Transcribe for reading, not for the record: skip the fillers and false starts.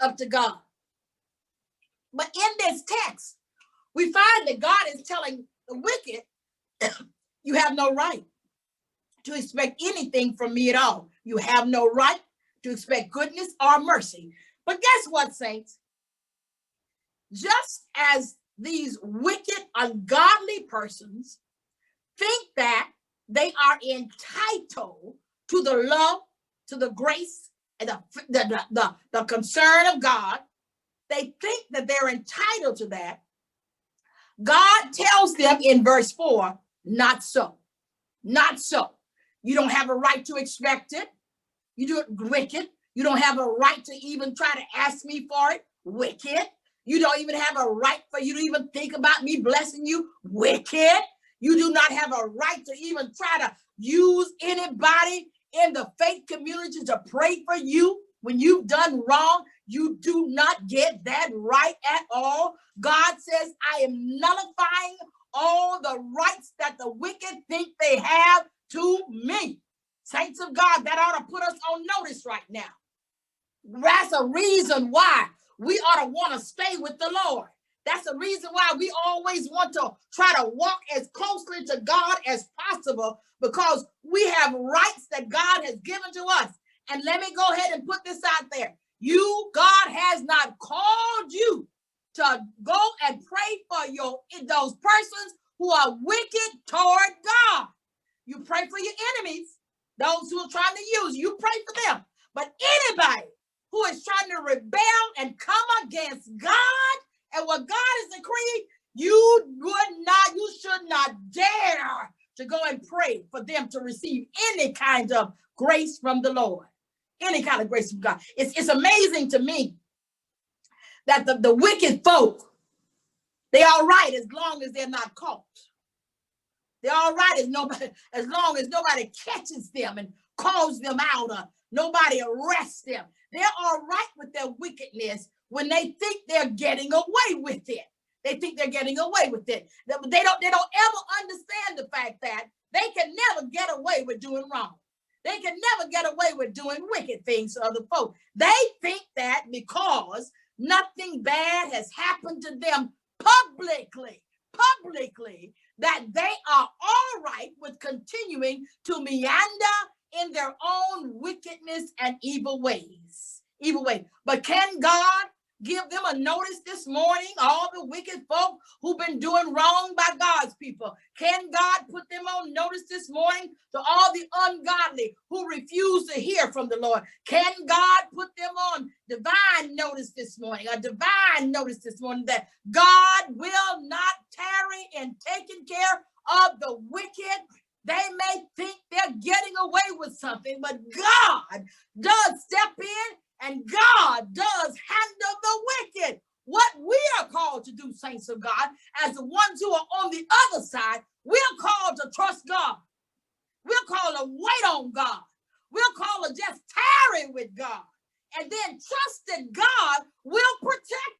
up to God. But in this text, we find that God is telling the wicked, you have no right to expect anything from me at all. You have no right to expect goodness or mercy. But guess what, saints? Just as these wicked, ungodly persons think that they are entitled to the love, to the grace, and the concern of God, they think that they're entitled to that. God tells them in verse 4, not so. Not so. You don't have a right to expect it. You do it wicked. You don't have a right to even try to ask me for it. Wicked. You don't even have a right for you to even think about me blessing you. Wicked. You do not have a right to even try to use anybody in the faith community to pray for you when you've done wrong. You do not get that right at all. God says, I am nullifying all the rights that the wicked think they have to me. Saints of God, that ought to put us on notice right now. That's a reason why we ought to want to stay with the Lord. That's the reason why we always want to try to walk as closely to God as possible, because we have rights that God has given to us. And let me go ahead and put this out there. God has not called you to go and pray for those persons who are wicked toward God. You pray for your enemies, those who are trying to use you, pray for them. But anybody who is trying to rebel and come against God and what God has decreed, you should not dare to go and pray for them to receive any kind of grace from the Lord. Any kind of grace from God. It's amazing to me that the wicked folk, they're all right as long as they're not caught. They're all right as long as nobody catches them and calls them out, or nobody arrests them. They're all right with their wickedness when they think they're getting away with it. They think they're getting away with it. They don't ever understand the fact that they can never get away with doing wrong. They can never get away with doing wicked things to other folk. They think that because nothing bad has happened to them publicly, that they are all right with continuing to meander in their own wickedness and evil ways. But can God give them a notice this morning, all the wicked folk who've been doing wrong by God's people? Can God put them on notice this morning to all the ungodly who refuse to hear from the Lord? Can God put them on divine notice this morning, that God will not tarry in taking care of the wicked? They may think they're getting away with something, but God does step in and God does handle the wicked. What we are called to do, saints of God, as the ones who are on the other side, we're called to trust God. We're called to wait on God. We're called to just tarry with God. And then trust that God will protect